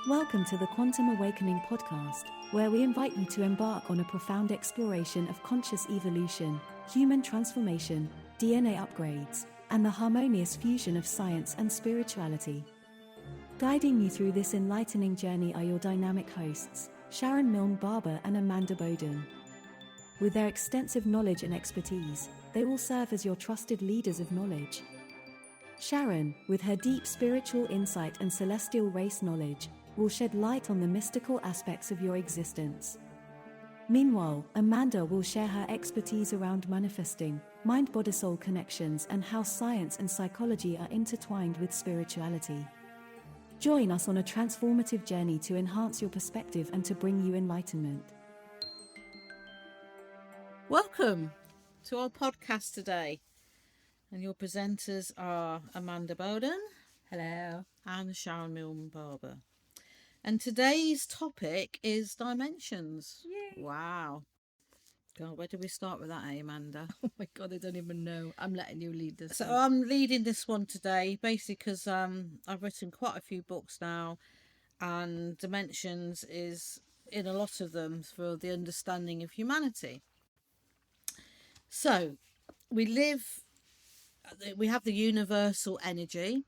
Welcome to the Quantum Awakening podcast, where we invite you to embark on a profound exploration of conscious evolution, human transformation, DNA upgrades, and the harmonious fusion of science and spirituality. Guiding you through this enlightening journey are your dynamic hosts, Sharon and Amanda Bowden. With their extensive knowledge and expertise, they will serve as your trusted leaders of knowledge. Sharon, with her deep spiritual insight and celestial race knowledge, will shed light on the mystical aspects of your existence. Meanwhile, Amanda will share her expertise around manifesting, mind-body-soul connections, and how science and psychology are intertwined with spirituality. Join us on a transformative journey to enhance your perspective and to bring you enlightenment. Welcome to our podcast today. And your presenters are Amanda Bowden. Hello. And Sharon Milne-Barber. And today's topic is dimensions. Yay. Wow. God, where do we start with that, Amanda? Oh my God, I don't even know. I'm letting you lead this. So I'm leading this one today, basically because I've written quite a few books now, and dimensions is in a lot of them for the understanding of humanity. So we have the universal energy.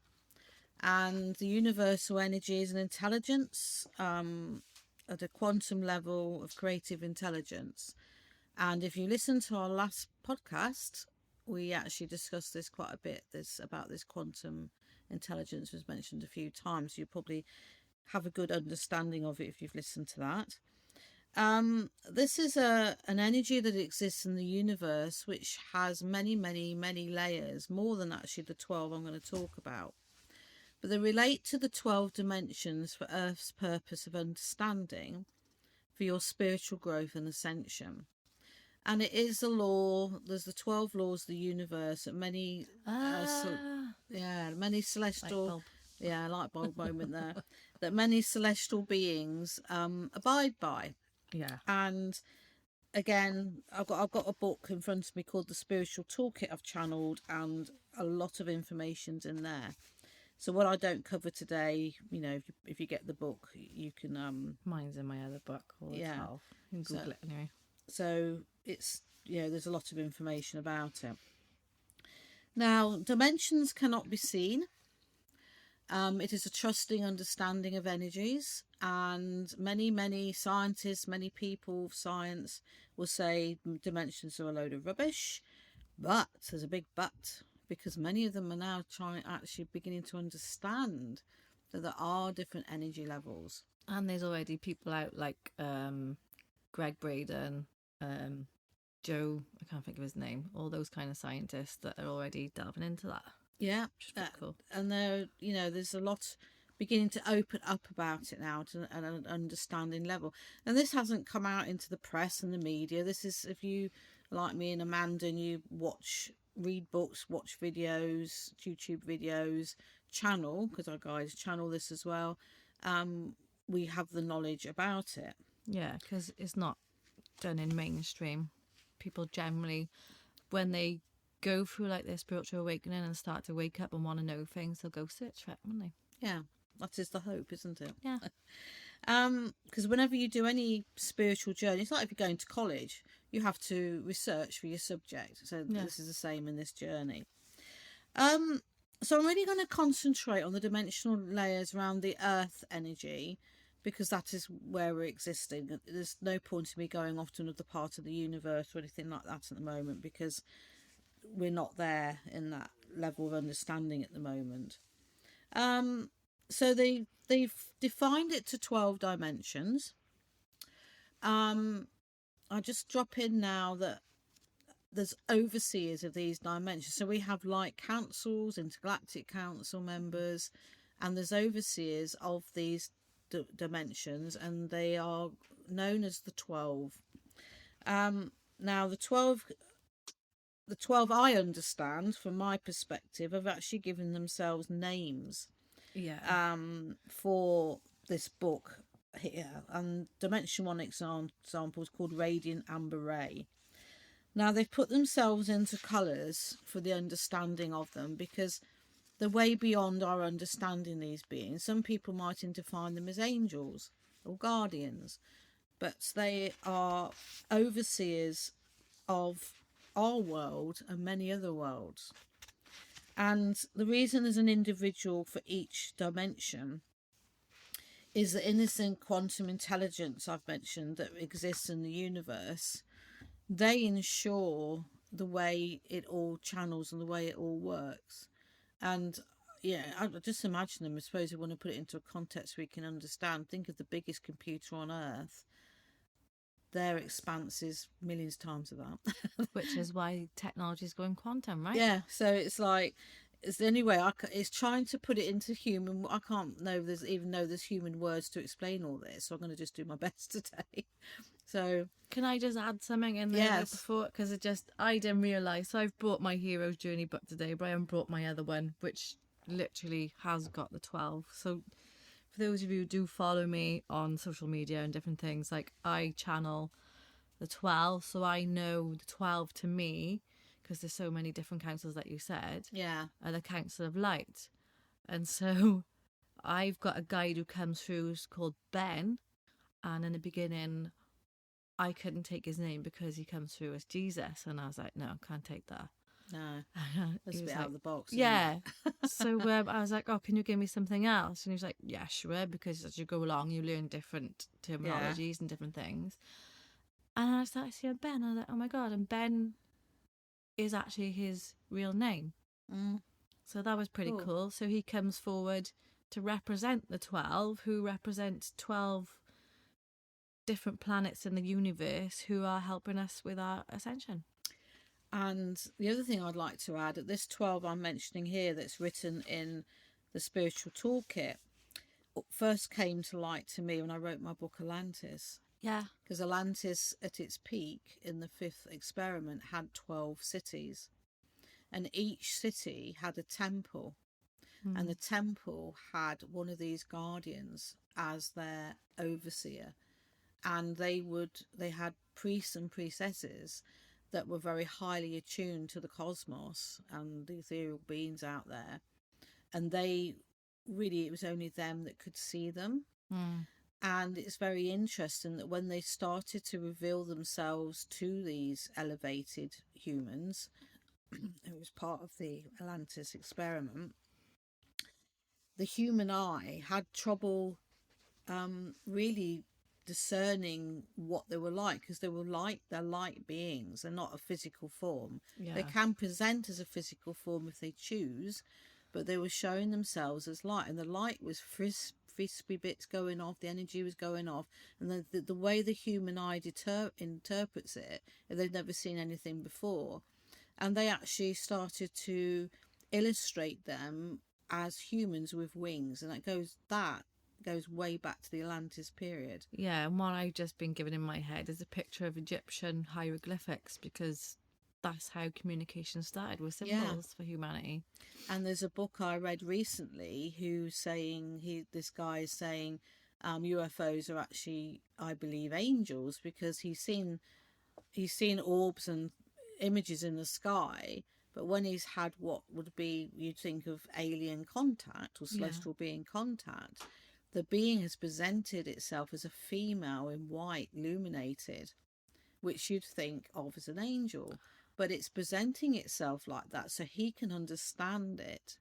And the universal energy is an intelligence at a quantum level of creative intelligence. And if you listen to our last podcast, we actually discussed this quite a bit. About this quantum intelligence was mentioned a few times. You probably have a good understanding of it if you've listened to that. This is an energy that exists in the universe, which has many, many, many layers, more than actually the 12 I'm going to talk about. But they relate to the 12 dimensions for Earth's purpose of understanding, for your spiritual growth and ascension. And it is a law. There's the 12 laws of the universe that many celestial, light bulb moment there, that many celestial beings abide by. Yeah. And again, I've got a book in front of me called The Spiritual Toolkit I've channeled, and a lot of information's in there. So what I don't cover today, if you get the book, you can... Mine's in my other book called 12. You can Google it anyway. So it's, there's a lot of information about it. Now, dimensions cannot be seen. It is a trusting understanding of energies. And many, many scientists, many people of science will say dimensions are a load of rubbish. But, there's a big but, because many of them are now beginning to understand that there are different energy levels. And there's already people out like Greg Braden, Joe, I can't think of his name, all those kind of scientists that are already delving into that. Yeah, which is pretty cool. And there's a lot beginning to open up about it now at an understanding level. And this hasn't come out into the press and the media. This is, if you, like me and Amanda, and you read books, watch videos, YouTube videos, because our guys channel this as well, we have the knowledge about it. Yeah, because it's not done in mainstream. People generally, when they go through like their spiritual awakening and start to wake up and want to know things, they'll go search for it, won't they? Yeah, that is the hope, isn't it? Yeah. Because whenever you do any spiritual journey, it's like if you're going to college, you have to research for your subject. So This is the same in this journey. So I'm really going to concentrate on the dimensional layers around the earth energy, because that is where we're existing. There's no point in me going off to another part of the universe or anything like that at the moment, because we're not there in that level of understanding at the moment. So they've defined it to 12 dimensions. I just drop in now that there's overseers of these dimensions. So we have light councils, intergalactic council members, and there's overseers of these dimensions, and they are known as the 12. Now the 12 I understand, from my perspective, have actually given themselves names. Yeah. For this book here, and dimension 1 example is called Radiant Amber Ray. Now they've put themselves into colours for the understanding of them, because they're way beyond our understanding, these beings. Some people might define them as angels or guardians, but they are overseers of our world and many other worlds. And the reason there's an individual for each dimension is the innocent quantum intelligence I've mentioned that exists in the universe. They ensure the way it all channels and the way it all works. And yeah, I just imagine them. I suppose we want to put it into a context we can understand. Think of the biggest computer on Earth. Their expanse is millions times of that. Which is why technology is going quantum, right? Yeah, so it's like, it's the only way it's trying to put it into human. I can't know there's human words to explain all this, so I'm going to just do my best today. So can I just add something in there before, because I didn't realise. So I've brought my hero's journey book today, but I haven't brought my other one, which literally has got the 12. So for those of you who do follow me on social media and different things, like, I channel the 12, so I know the 12 to me, because there's so many different councils that you said, are the council of light. And so I've got a guide who comes through who's called Ben, and in the beginning I couldn't take his name because he comes through as Jesus, and I was like, no, I can't take that. No, that's a bit out of the box. Yeah. So I was like, oh, can you give me something else? And he was like, yeah, sure, because as you go along you learn different terminologies and different things. And I started seeing Ben, and I was like, oh my god, and Ben is actually his real name. So that was pretty cool. So he comes forward to represent the 12, who represent 12 different planets in the universe who are helping us with our ascension. And the other thing I'd like to add, at this 12 I'm mentioning here that's written in the Spiritual Toolkit, first came to light to me when I wrote my book Atlantis. Yeah. Because Atlantis at its peak in the 5th experiment had 12 cities. And each city had a temple. And the temple had one of these guardians as their overseer. And they had priests and priestesses that were very highly attuned to the cosmos and the ethereal beings out there. And it was only them that could see them. And it's very interesting that when they started to reveal themselves to these elevated humans, it was part of the Atlantis experiment, the human eye had trouble really discerning what they were like, because they're light beings. They're not a physical form. They can present as a physical form if they choose, but they were showing themselves as light, and the light was frisbee bits going off, the energy was going off, and the way the human eye interprets it, if they've never seen anything before. And they actually started to illustrate them as humans with wings, and that goes way back to the Atlantis period. Yeah, and what I've just been given in my head is a picture of Egyptian hieroglyphics, because that's how communication started, with symbols for humanity. And there's a book I read recently this guy is saying UFOs are actually, I believe, angels, because he's seen orbs and images in the sky, but when he's had what would be, you'd think of alien contact or celestial being contact, the being has presented itself as a female in white, illuminated, which you'd think of as an angel, but it's presenting itself like that so he can understand it.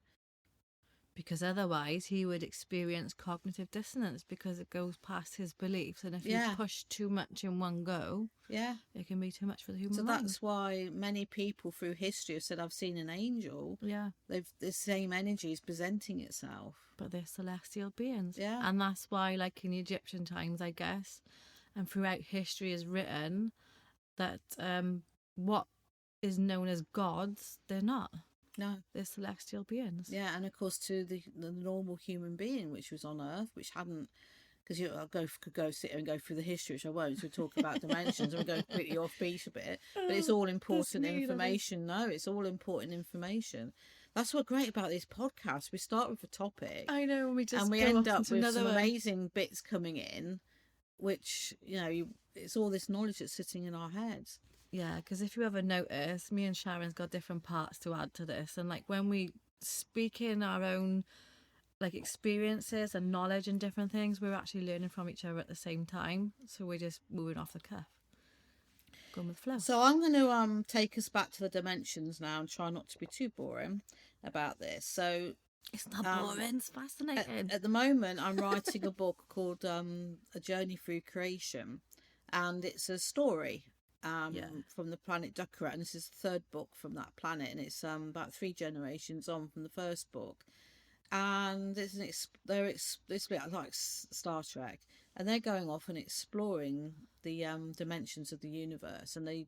Because otherwise he would experience cognitive dissonance, because it goes past his beliefs, and if you push too much in one go, it can be too much for the human mind. That's why many people through history have said, I've seen an angel. The same energy is presenting itself, but they're celestial beings. And that's why, like in Egyptian times, I guess, and throughout history is written that what is known as gods, they're not. No, they're celestial beings. Yeah, and of course to the normal human being, which was on Earth, which hadn't, because could go sit here and go through the history, which I won't. So we talk about dimensions, and we're going completely off beat a bit. But it's all important information. No, it's all important information. That's what's great about these podcasts. We start with a topic, I know, and we end up with some amazing bits coming in, which it's all this knowledge that's sitting in our heads. Yeah, because if you ever notice, me and Sharon's got different parts to add to this. And like when we speaking our own like experiences and knowledge and different things. We're actually learning from each other at the same time. So we're just moving off the cuff, going with the flow. So I'm going to take us back to the dimensions now and try not to be too boring about this. So it's not boring, it's fascinating. At the moment, I'm writing a book called A Journey Through Creation, and it's a story from the planet Dukkara, and this is the third book from that planet, and it's about 3 generations on from the first book, and it's split like Star Trek, and they're going off and exploring the dimensions of the universe, and they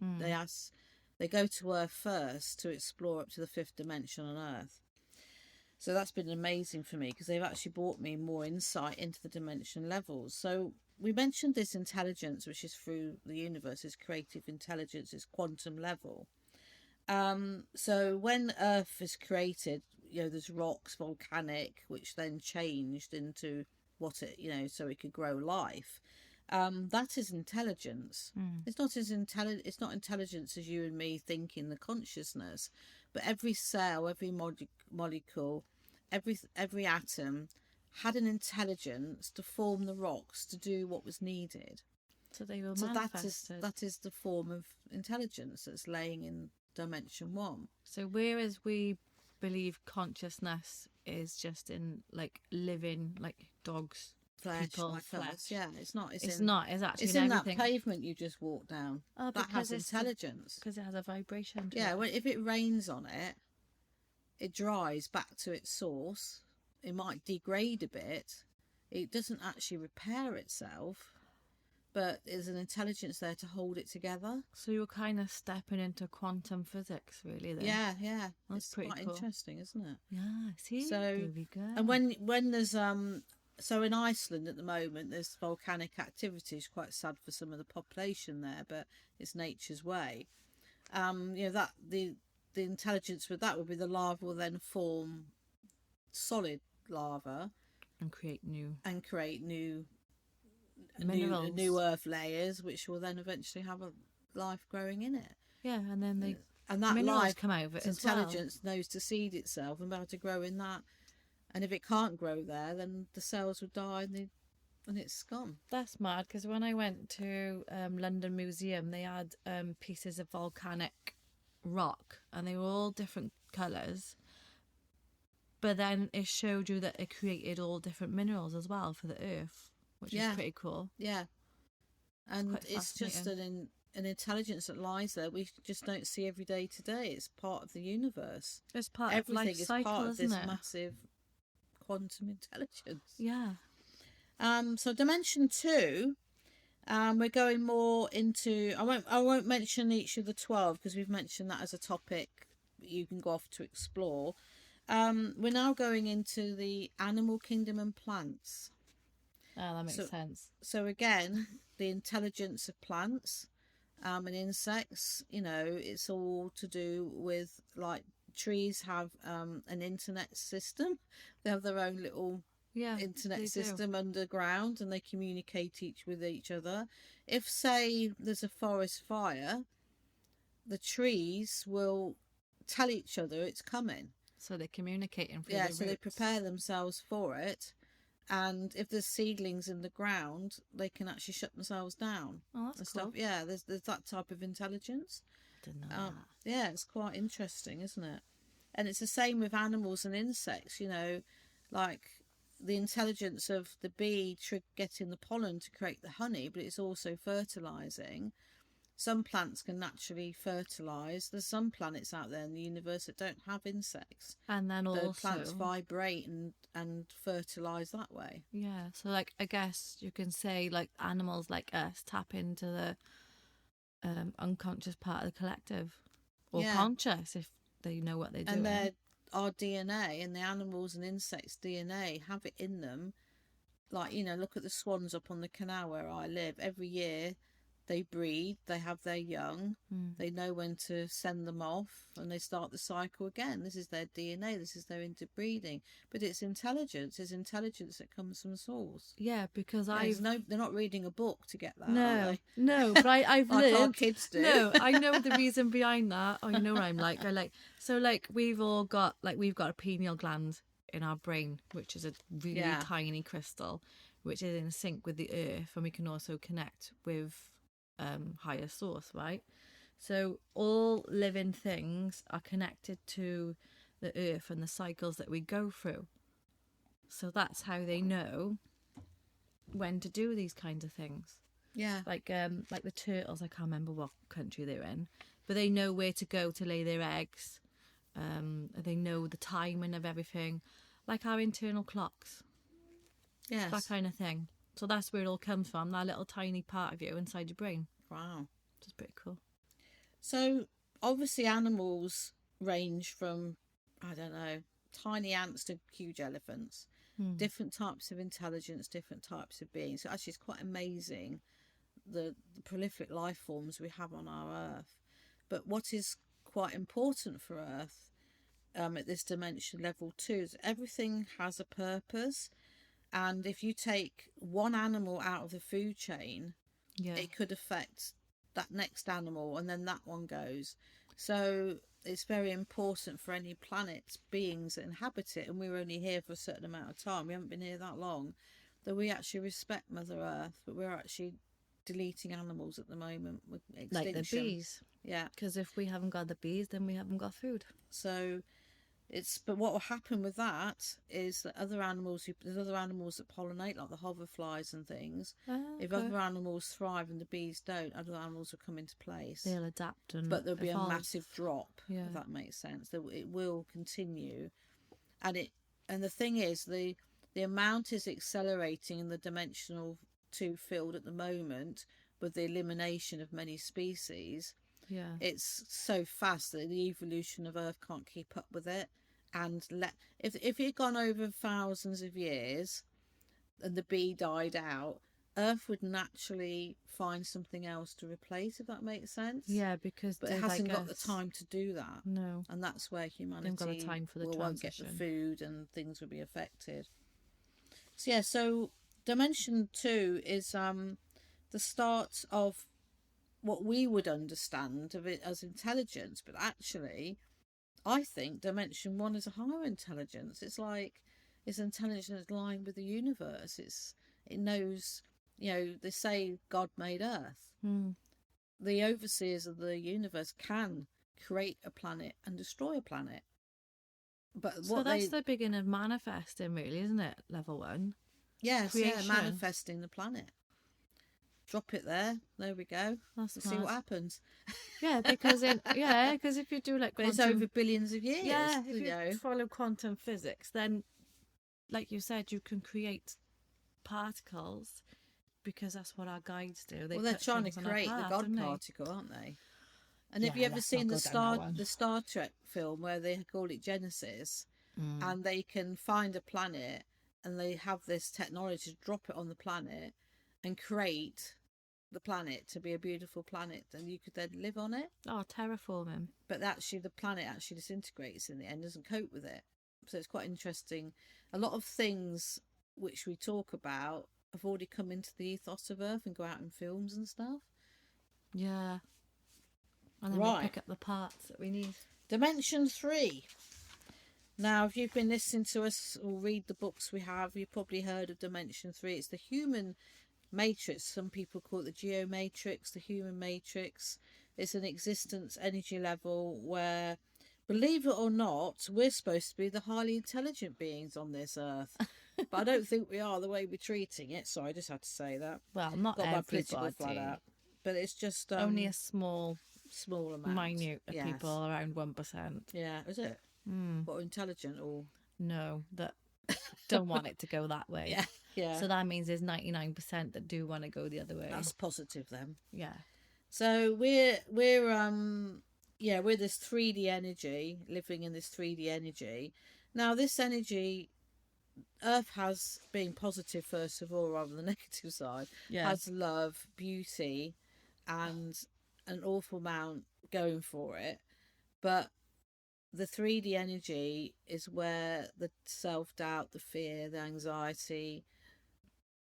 go to Earth first to explore up to the 5th dimension on Earth. So that's been amazing for me because they've actually brought me more insight into the dimension levels. So we mentioned this intelligence, which is through the universe, is creative intelligence, is quantum level. So when Earth is created, there's rocks, volcanic, which then changed into what it, so it could grow life. That is intelligence. It's not intelligence as you and me thinking the consciousness, but every cell, every molecule, every atom had an intelligence to form the rocks to do what was needed. So they were manifested. That is the form of intelligence that's laying in dimension 1. So whereas we believe consciousness is just in like living, like dogs, flesh, people, like flesh. us. Yeah, it's not. It's actually it's in that pavement you just walked down. That has intelligence because it has a vibration. Yeah, well, if it rains on it, it dries back to its source. It might degrade a bit. It doesn't actually repair itself, but there's an intelligence there to hold it together. So you're kind of stepping into quantum physics, really. Then. Yeah, that's it's pretty quite cool. Interesting, isn't it? Yeah. See, so there we go. And when there's so in Iceland at the moment, there's volcanic activity. It's quite sad for some of the population there, but it's nature's way. That the intelligence with that would be the lava will then form solid lava and create new minerals, new earth layers, which will then eventually have a life growing in it. Yeah, and then that life come out of it. Intelligence knows to seed itself and be able to grow in that. And if it can't grow there, then the cells will die and it's gone. That's mad, because when I went to London Museum, they had pieces of volcanic rock, and they were all different colours. But then it showed you that it created all different minerals as well for the earth, which is pretty cool. Yeah. And it's just an intelligence that lies there. We just don't see every day today. It's part of the universe. It's part of life cycle, part of this isn't it? Massive quantum intelligence. Yeah. So dimension 2, we're going more into. I won't mention each of the 12 because we've mentioned that as a topic you can go off to explore. We're now going into the animal kingdom and plants. Oh, that makes sense. So again, the intelligence of plants and insects, it's all to do with, like, trees have an internet system. They have their own little internet system underground, and they communicate with each other. If, say, there's a forest fire, the trees will tell each other it's coming. So they're communicating through the roots. So they prepare themselves for it. And if there's seedlings in the ground, they can actually shut themselves down. Oh, that's cool. Yeah, there's that type of intelligence. Didn't know that. Yeah, it's quite interesting, isn't it? And it's the same with animals and insects, like the intelligence of the bee getting the pollen to create the honey, but it's also fertilizing. Some plants can naturally fertilise. There's some planets out there in the universe that don't have insects. And then also the plants vibrate and fertilise that way. Yeah, so like I guess you can say like animals like us tap into the unconscious part of the collective, or conscious if they know what they're doing. And our DNA and the animals and insects' DNA have it in them. Like, look at the swans up on the canal where I live. Every year they breed, they have their young, they know when to send them off, and they start the cycle again. This is their DNA, this is their interbreeding. But it's intelligence that comes from source. Yeah, because they're not reading a book to get that, no, are they? No, but I've like learned. Our kids do. No, I know the reason behind that. Oh, you know what I'm like. We've all got we've got a pineal gland in our brain, which is a really tiny crystal, which is in sync with the earth, and we can also connect with higher source, right? So all living things are connected to the earth and the cycles that we go through. So that's how they know when to do these kinds of things. Yeah. Like the turtles, I can't remember what country they're in, but they know where to go to lay their eggs. They know the timing of everything, like our internal clocks. Yes. That kind of thing. So that's where it all comes from, that little tiny part of you inside your brain. Wow. Which is pretty cool. So, obviously animals range from, I don't know, tiny ants to huge elephants. Different types of intelligence, different types of beings. So actually it's quite amazing the prolific life forms we have on our Earth. But what is quite important for Earth at this dimension level 2 is everything has a purpose. And if you take one animal out of the food chain, it could affect that next animal, and then that one goes. So it's very important for any planet, beings that inhabit it, and we're only here for a certain amount of time, we haven't been here that long, that we actually respect Mother Earth, but we're actually deleting animals at the moment with extinction. Like the bees. Yeah. Because if we haven't got the bees, then we haven't got food. So but what will happen with that is that there's other animals that pollinate, like the hoverflies and things. If other animals thrive and the bees don't, other animals will come into place. They'll adapt and but there'll be evolve. a massive drop, if that makes sense. It will continue, and the thing is, the amount is accelerating in the dimensional 2 field at the moment with the elimination of many species. Yeah, it's so fast that the evolution of Earth can't keep up with it. And if it had gone over thousands of years and the bee died out, Earth would naturally find something else to replace, if that makes sense. Yeah, because but it hasn't got the time to do that. No, and that's where humanity got the time for the won't get the food and things will be affected. So dimension 2 is the start of what we would understand of it as intelligence, but actually I think dimension 1 is a higher intelligence. It's like it's intelligence lying with the universe. It knows, they say God made Earth. The overseers of the universe can create a planet and destroy a planet. But that's the beginning of manifesting, really, isn't it? Level 1. Yes, creation. Manifesting the planet. Drop it there. There we go. Let's see what happens. Yeah, because if you do like, but it's over billions of years. Yeah, if you follow quantum physics, then, like you said, you can create particles, because that's what our guides do. They're trying to create the God particle, aren't they? And have you ever seen the Star Trek film where they call it Genesis, and they can find a planet and they have this technology to drop it on the planet and create the planet to be a beautiful planet, and you could then live on it. Oh, terraforming. But actually the planet actually disintegrates in the end, doesn't cope with it. So it's quite interesting. A lot of things which we talk about have already come into the ethos of Earth and go out in films and stuff. Yeah. And then we pick up the parts that we need. Dimension 3. Now, if you've been listening to us or read the books we have, you've probably heard of Dimension 3. It's the human matrix. Some people call it the geomatrix, the human matrix. It's an existence energy level where, believe it or not, we're supposed to be the highly intelligent beings on this Earth. But I don't think we are, the way we're treating it. Sorry, I just had to say that. Well, not got everybody. My political flat out. But it's just only a small amount, minute of people, around 1%. Yeah, is it? What, intelligent or no, that don't want it to go that way. Yeah. So that means there's 99% that do want to go the other way. That's positive then. Yeah. So we're this 3D energy, living in this 3D energy. Now this energy, Earth has, being positive first of all rather than the negative side, has love, beauty, and an awful amount going for it. But the 3D energy is where the self-doubt, the fear, the anxiety,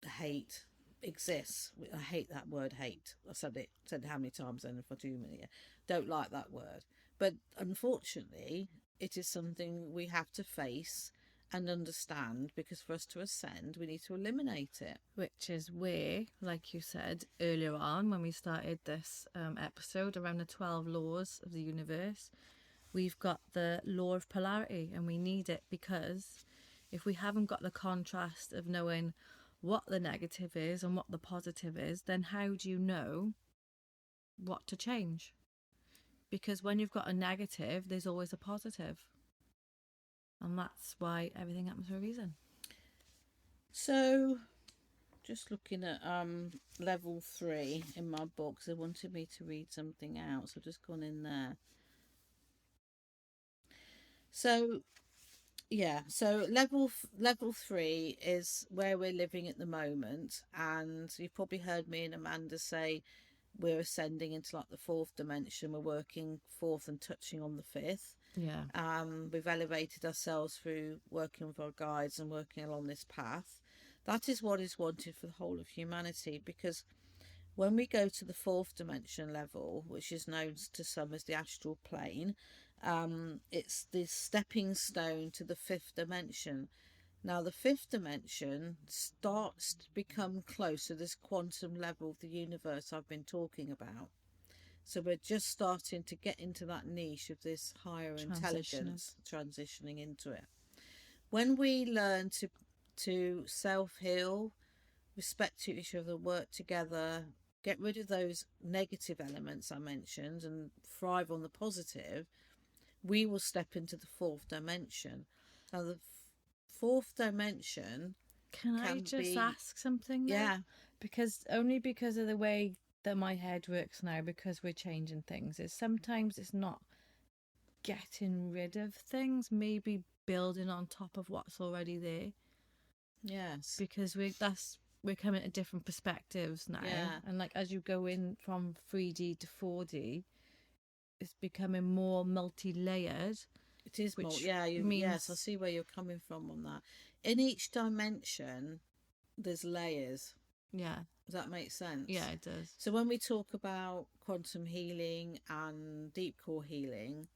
the hate exists. I hate that word hate. I said it how many times then for 2 minutes. Don't like that word. But unfortunately, it is something we have to face and understand, because for us to ascend, we need to eliminate it. Which is where, like you said earlier on when we started this episode around the 12 laws of the universe, we've got the law of polarity, and we need it, because if we haven't got the contrast of knowing what the negative is and what the positive is, then how do you know what to change? Because when you've got a negative, there's always a positive. And that's why everything happens for a reason. So, just looking at level 3 in my book, they wanted me to read something out, so I've just gone in there. So, yeah, so level 3 is where we're living at the moment, and you've probably heard me and Amanda say we're ascending into like the 4th dimension. We're working 4th and touching on the 5th. Yeah. We've elevated ourselves through working with our guides and working along this path. That is what is wanted for the whole of humanity, because when we go to the 4th dimension level, which is known to some as the astral plane, it's the stepping stone to the 5th dimension. Now, the 5th dimension starts to become close to this quantum level of the universe I've been talking about. So we're just starting to get into that niche of this higher intelligence, transitioning into it. When we learn to self-heal, respect each other, work together, get rid of those negative elements I mentioned and thrive on the positive, we will step into the 4th dimension. Now, the 4th dimension Can I just ask something though? Yeah. Because of the way that my head works now, because we're changing things, is sometimes it's not getting rid of things, maybe building on top of what's already there. Yes. Because we're coming at different perspectives now. Yeah. And like as you go in from 3D to 4D, it's becoming more multi-layered. It is more, yeah. Yes, I see where you're coming from on that. In each dimension, there's layers. Yeah. Does that make sense? Yeah, it does. So when we talk about quantum healing and deep core healing,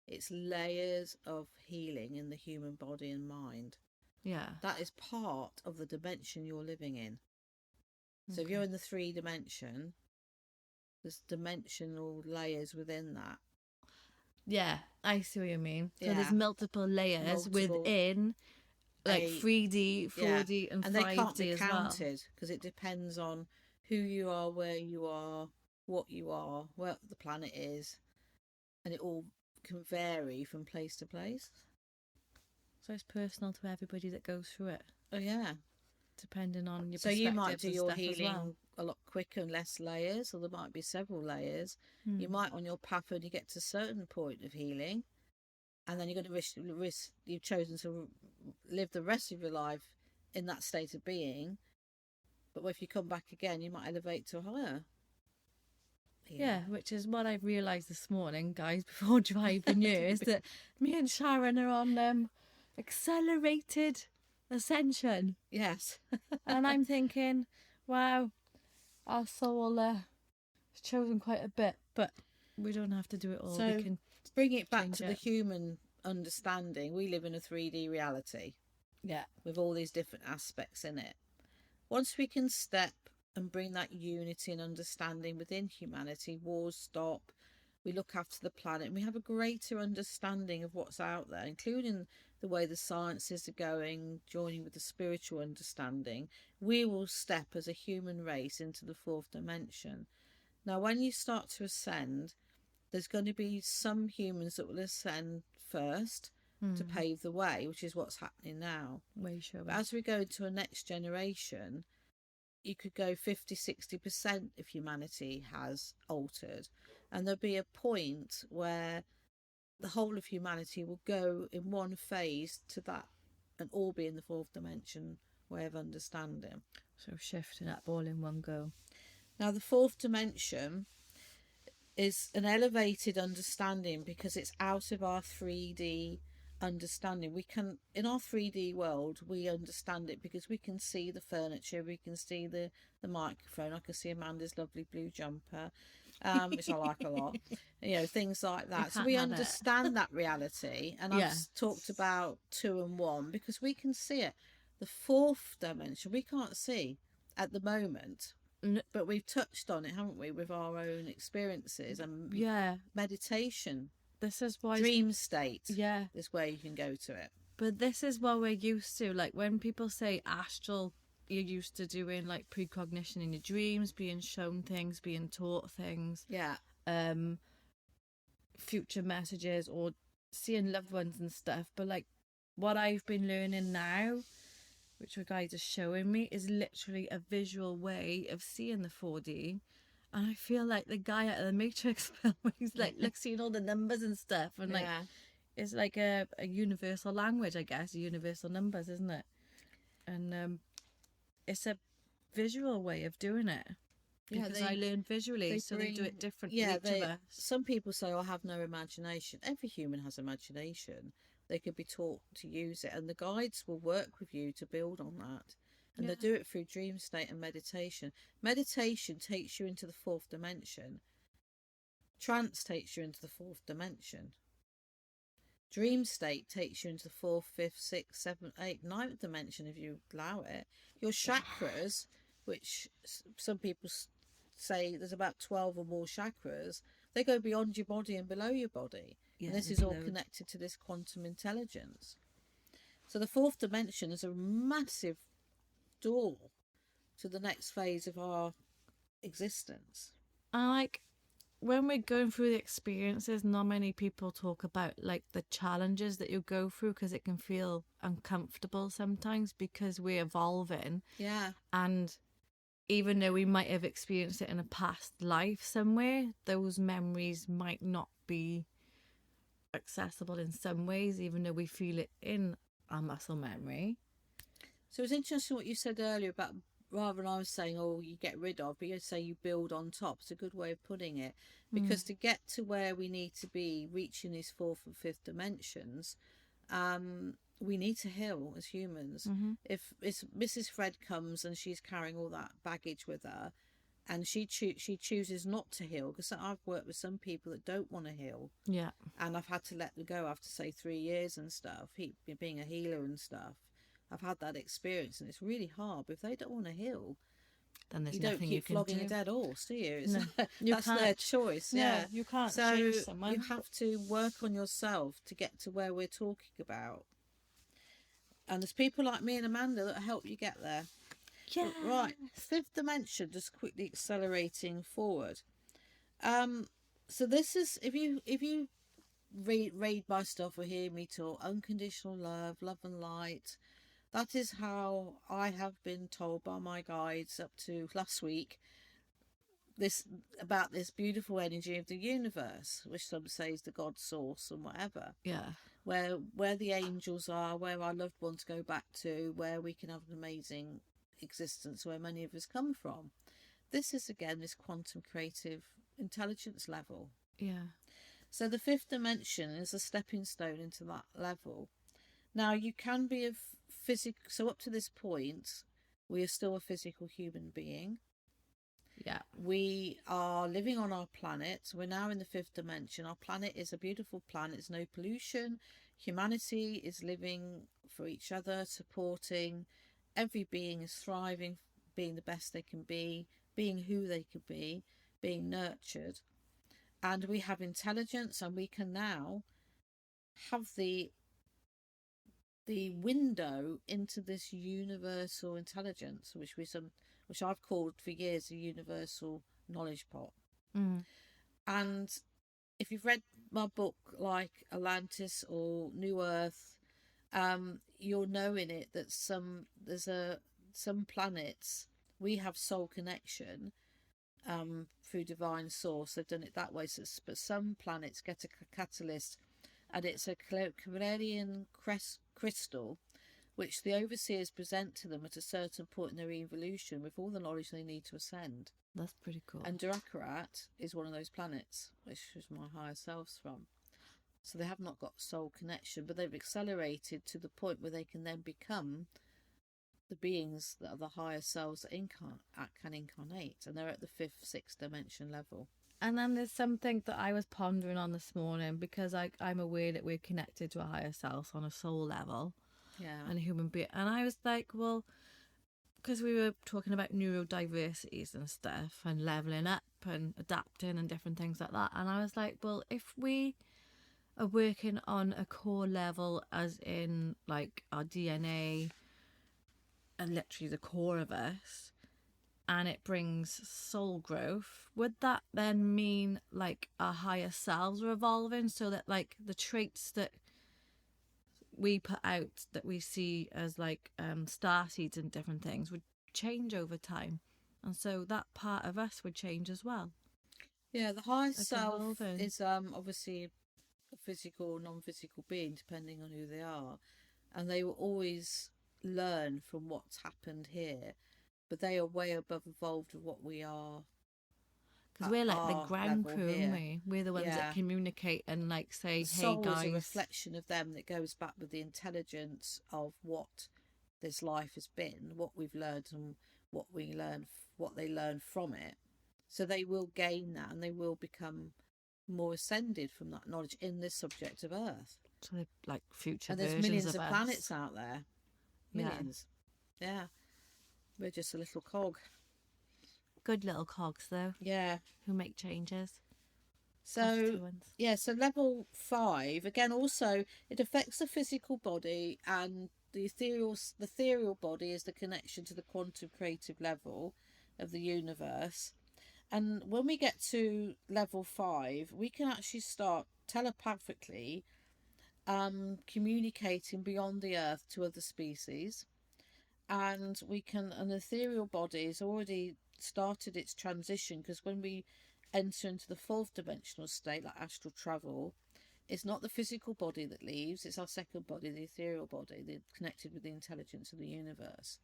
it's layers of healing in the human body and mind. Yeah. That is part of the dimension you're living in. So if you're in the 3 dimension, there's dimensional layers within that. Yeah, I see what you mean. So Yeah. there's multiple layers within like 3D, 4D, and 5D and they can't be as well. counted, because it depends on who you are, where you are, what you are, where the planet is, and it all can vary from place to place. So it's personal to everybody that goes through it. Oh yeah, depending on your so you might do your healing a lot quicker and less layers, or there might be several layers. You might, on your path, when you get to a certain point of healing, and then you're going to risk you've chosen to live the rest of your life in that state of being, but if you come back again, you might elevate to a higher. Yeah, which is what I've realised this morning, guys, before driving here, is that me and Sharon are on accelerated ascension. Yes. And I'm thinking, wow, our soul has chosen quite a bit, but we don't have to do it all. So we can bring it back to the human understanding. We live in a 3D reality. Yeah. With all these different aspects in it. Once we can step and bring that unity and understanding within humanity, wars stop, we look after the planet, and we have a greater understanding of what's out there, including the way the sciences are going, joining with the spiritual understanding, we will step as a human race into the 4th dimension. Now, when you start to ascend, there's going to be some humans that will ascend first to pave the way, which is what's happening now. Way sure. But as we go into a next generation, you could go 50-60% of humanity has altered, and there'll be a point where the whole of humanity will go in one phase to that and all be in the 4th dimension way of understanding. So shifting up all in one go. Now, the fourth dimension is an elevated understanding because it's out of our 3D understanding. We can, in our 3D world, we understand it because we can see the furniture, we can see the microphone. I can see Amanda's lovely blue jumper, which I like a lot. You know, things like that. So we understand that reality. And I've talked about 2 and 1 because we can see it. The fourth dimension we can't see at the moment, but we've touched on it, haven't we, with our own experiences and meditation. This is why dream state is where you can go to it. But this is what we're used to. Like when people say astral, you're used to doing like precognition in your dreams, being shown things, being taught things, future messages, or seeing loved ones and stuff. But like what I've been learning now, which your guys are showing me, is literally a visual way of seeing the 4D. And I feel like the guy out of the Matrix film, he's like seeing all the numbers and stuff, and like it's like a universal language, I guess, universal numbers, isn't it? And it's a visual way of doing it. Because I learn visually, so they do it differently. Yeah, some people say, I have no imagination. Every human has imagination. They could be taught to use it, and the guides will work with you to build on that. And they do it through dream state and meditation. Meditation takes you into the fourth dimension. Trance takes you into the fourth dimension. Dream state takes you into the fourth, fifth, sixth, seventh, eighth, ninth dimension if you allow it. Your chakras, which some people say there's about 12 or more chakras, they go beyond your body and below your body. And this is all connected to this quantum intelligence. So the fourth dimension is a massive door to the next phase of our existence. And like when we're going through the experiences, not many people talk about like the challenges that you go through, because it can feel uncomfortable sometimes because we're evolving. And even though we might have experienced it in a past life somewhere, those memories might not be accessible in some ways, even though we feel it in our muscle memory. So it's interesting what you said earlier about, rather than I was saying, oh, you get rid of, but you say you build on top. It's a good way of putting it. Because to get to where we need to be, reaching these fourth and fifth dimensions, we need to heal as humans. If Mrs. Fred comes and she's carrying all that baggage with her, and she chooses not to heal, because I've worked with some people that don't want to heal. And I've had to let them go after, say, 3 years and stuff, being a healer and stuff. I've had that experience, and it's really hard. But if they don't want to heal, then there's you don't nothing keep you can flogging do. a dead horse, do you? That's their choice. You can't change someone. You have to work on yourself to get to where we're talking about. And there's people like me and Amanda that help you get there. Right, fifth dimension, just quickly accelerating forward. So this is, if you read my stuff or hear me talk, unconditional love and light. That is how I have been told by my guides up to last week. About this beautiful energy of the universe, which some say is the God source and whatever. Where the angels are, where our loved ones go back to, where we can have an amazing existence, where many of us come from. This is again this quantum creative intelligence level. So the fifth dimension is a stepping stone into that level. Now you can be a physical, so up to this point we are still a physical human being. We are living on our planet. We're now in the fifth dimension. Our planet is a beautiful planet. There's no pollution. Humanity is living for each other, supporting. Every being is thriving, being the best they can be, being who they could be, being nurtured. And we have intelligence, and we can now have the window into this universal intelligence, which I've called for years a universal knowledge pot. And if you've read my book like Atlantis or New Earth, you'll know in it that some planets we have soul connection through divine source. They've done it that way. But some planets get a catalyst, and it's a Corellian crystal, which the overseers present to them at a certain point in their evolution with all the knowledge they need to ascend. That's pretty cool. And Durakarat is one of those planets, which is my higher selves from. So they have not got soul connection, but they've accelerated to the point where they can then become the beings that are the higher selves that can incarnate, and they're at the 5th, 6th dimension level. And then there's something that I was pondering on this morning, because I'm aware that we're connected to a higher self on a soul level, and a human being. And I was like, well, because we were talking about neurodiversities and stuff, and leveling up and adapting and different things like that. And I was like, well, if we are working on a core level, as in like our DNA and literally the core of us, and it brings soul growth, would that then mean like our higher selves are evolving, so that like the traits that we put out, that we see as like star seeds and different things, would change over time, and so that part of us would change as well? Yeah, the higher Like self evolving. is obviously a physical or non-physical being, depending on who they are, and they will always learn from what's happened here, but they are way above evolved of what we are. Because we're like the ground level crew, here. aren't we? We're the ones that communicate and like say, The hey soul guys. is a reflection of them that goes back with the intelligence of what this life has been, what we've learned, and what they learn from it. So they will gain that, and they will become more ascended from that knowledge in this subject of Earth. So they're like future And there's versions millions of of us. planets out there. Millions. Yeah. We're just a little cog. Good little cogs though. Yeah. Who make changes. So so level 5 again, also it affects the physical body, and the ethereal body is the connection to the quantum creative level of the universe. And when we get to level 5, we can actually start telepathically communicating beyond the earth to other species, and an ethereal body has already started its transition, because when we enter into the 4th dimensional state, like astral travel, it's not the physical body that leaves, it's our second body, the ethereal body, connected with the intelligence of the universe.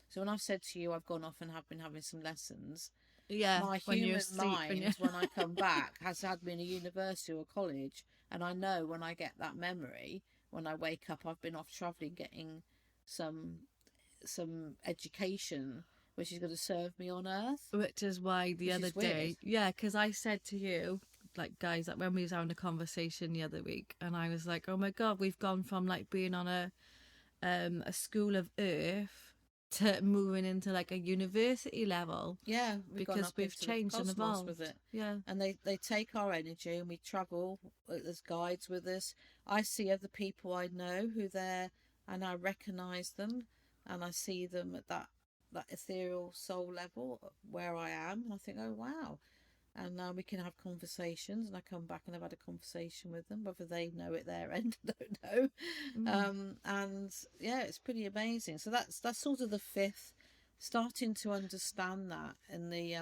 So when I've said to you I've gone off and have been having some lessons, my human mind, when I come back, has had me in a university or college, and I know when I get that memory, when I wake up, I've been off travelling, getting some education which is going to serve me on Earth. Which is why the other day, because I said to you, like, guys, like when we was having a conversation the other week, and I was like, oh my god, we've gone from like being on a school of Earth to moving into like a university level. Yeah, because we've changed and evolved with it. Yeah, and they take our energy, and we travel as guides with us. I see other people I know who they're, and I recognise them, and I see them at that ethereal soul level where I am, and I think, oh wow. And we can have conversations, and I come back and I've had a conversation with them, whether they know it their end, I don't know. And yeah, it's pretty amazing. So that's sort of the 5th, starting to understand that in the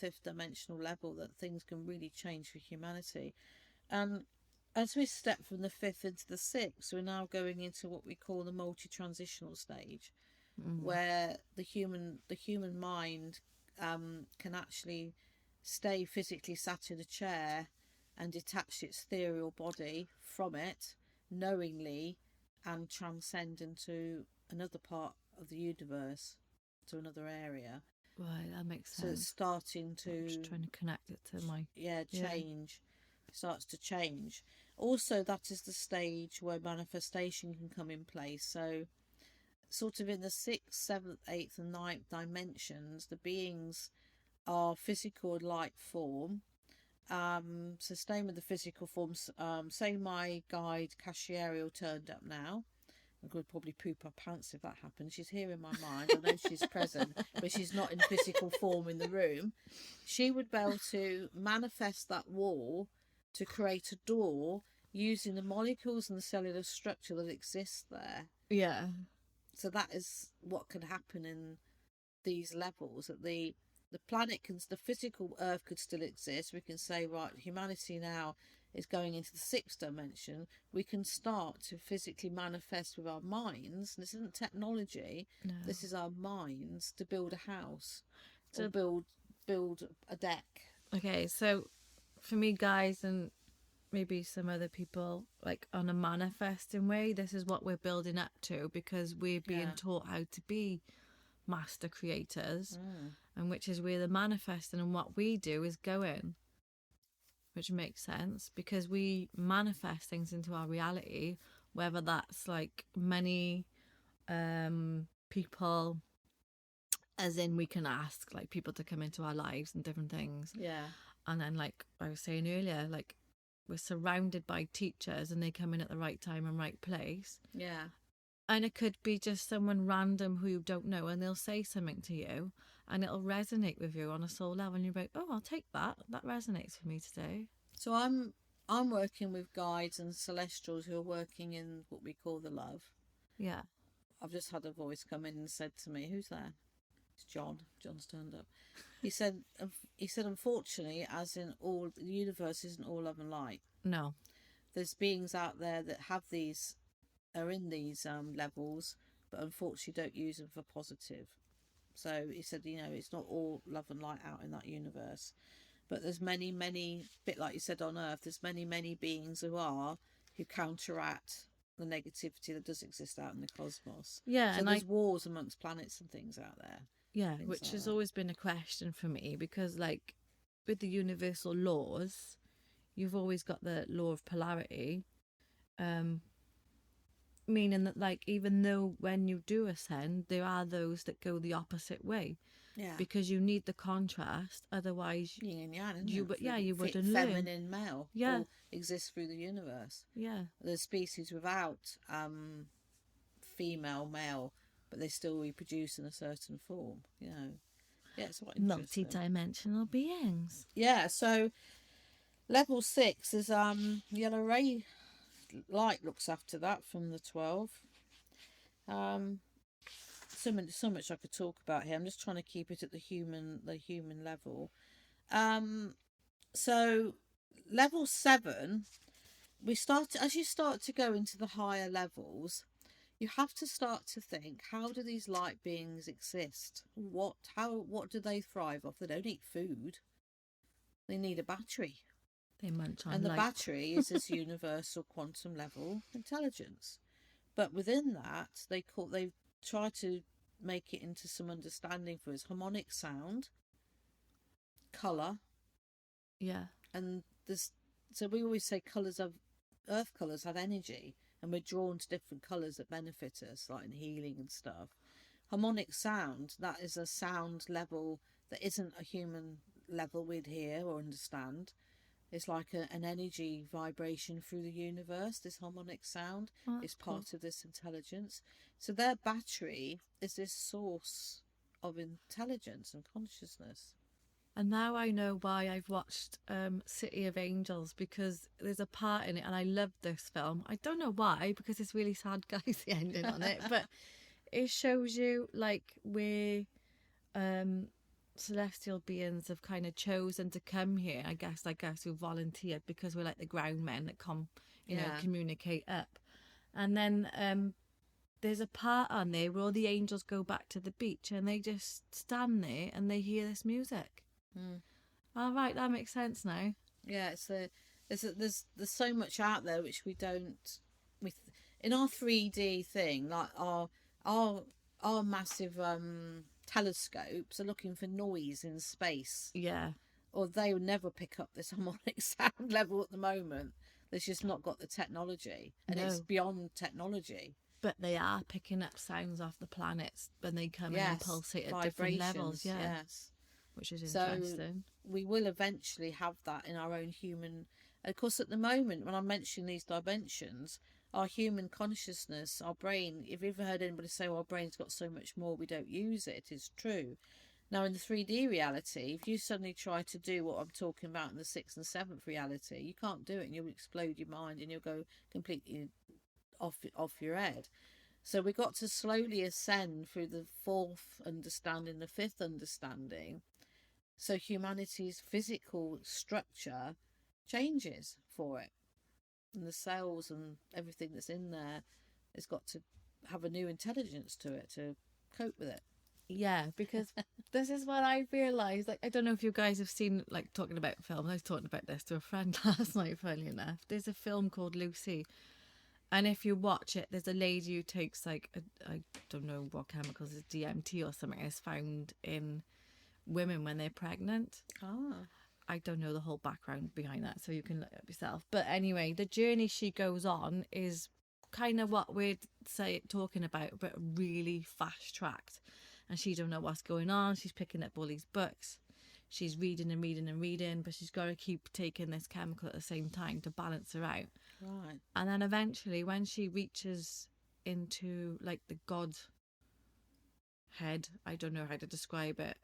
5th dimensional level, that things can really change for humanity. As we step from the 5th into the 6th, we're now going into what we call the multi-transitional stage, where the human mind can actually stay physically sat in a chair and detach its ethereal body from it knowingly, and transcend into another part of the universe, to another area. Right, that makes sense. So it's starting to... I'm just trying to connect it to my... change. Starts to change. Also, that is the stage where manifestation can come in place. So sort of in the 6th, 7th, 8th and 9th dimensions, the beings are physical and light form. So staying with the physical forms, say my guide Cashierial turned up now. I could probably poop her pants if that happened. She's here in my mind. I know she's present, but she's not in physical form in the room. She would be able to manifest that wall to create a door using the molecules and the cellular structure that exists there. Yeah. So that is what can happen in these levels. That the planet the physical Earth could still exist. We can say, right, humanity now is going into the 6th dimension, we can start to physically manifest with our minds. This isn't technology. No. This is our minds to build a house, to build a deck. Okay, so for me, guys, and maybe some other people, like on a manifesting way, this is what we're building up to, because we're being taught how to be master creators, and which is where the manifesting and what we do is going, which makes sense, because we manifest things into our reality, whether that's like many people, as in we can ask like people to come into our lives and different things, and then like I was saying earlier, like we're surrounded by teachers and they come in at the right time and right place. And it could be just someone random who you don't know, and they'll say something to you and it'll resonate with you on a soul level, and you're like, oh, I'll take that resonates for me today. So I'm working with guides and celestials who are working in what we call the love. I've just had a voice come in and said to me, who's there? It's John. John's turned up. He said, unfortunately, as in all, the universe isn't all love and light. No. There's beings out there that are in these levels, but unfortunately don't use them for positive. So he said, it's not all love and light out in that universe. But there's many, bit like you said on Earth, there's many beings who counteract the negativity that does exist out in the cosmos. So and there's wars amongst planets and things out there. Which like has always been a question for me, because like with the universal laws, you've always got the law of polarity, meaning that like even though when you do ascend, there are those that go the opposite way, because you need the contrast, otherwise yin and yang, you wouldn't learn. Feminine, male all exist through the universe. There's species without female, male, but they still reproduce in a certain form. It's quite interesting. Multi-dimensional beings. So level 6 is yellow ray light looks after that from the 12. So much I could talk about here. I'm just trying to keep it at the human level. So level 7, as you start to go into the higher levels, you have to start to think, how do these light beings exist? What do they thrive off? They don't eat food. They need a battery. They munch on and the light. Battery is this universal quantum level intelligence. But within that, they try to make it into some understanding for us. Harmonic sound, colour. And so we always say earth colours have energy, and we're drawn to different colours that benefit us, like in healing and stuff. Harmonic sound, that is a sound level that isn't a human level we'd hear or understand. It's like an energy vibration through the universe. This harmonic sound is part of this intelligence. So their battery is this source of intelligence and consciousness. And now I know why I've watched City of Angels, because there's a part in it, and I love this film. I don't know why, because it's really sad, guys, the ending on it. But it shows you like where celestial beings have kind of chosen to come here. I guess who volunteered, because we're like the ground men that come, communicate up. And then there's a part on there where all the angels go back to the beach, and they just stand there and they hear this music. All right, that makes sense now. There's so much out there which we don't in our 3D thing, like our massive telescopes are looking for noise in space. Or they will never pick up this harmonic sound level at the moment. They've just not got the technology, and it's beyond technology. But they are picking up sounds off the planets when they come in and pulsate at different levels. Which is interesting. So we will eventually have that in our own human. Of course, at the moment, when I'm mentioning these dimensions, our human consciousness, our brain, if you've ever heard anybody say, well, our brain's got so much more, we don't use it, it is true. Now, in the 3D reality, if you suddenly try to do what I'm talking about in the 6th and 7th reality, you can't do it, and you'll explode your mind, and you'll go completely off your head. So we got to slowly ascend through the 4th understanding, the 5th understanding. So humanity's physical structure changes for it, and the cells and everything that's in there has got to have a new intelligence to it to cope with it. Yeah, because this is what I realised. Like, I don't know if you guys have seen, like, talking about films. I was talking about this to a friend last night, funnily enough. There's a film called Lucy. And if you watch it, there's a lady who takes, like, I don't know what chemicals, it's DMT or something, is found in women when they're pregnant. Ah. I don't know the whole background behind that, so you can look it up yourself. But anyway, the journey she goes on is kind of what we're talking about, but really fast tracked. And she don't know what's going on. She's picking up all these books. She's reading and reading and reading, but she's got to keep taking this chemical at the same time to balance her out. Right. And then eventually, when she reaches into, like, the God head, I don't know how to describe it,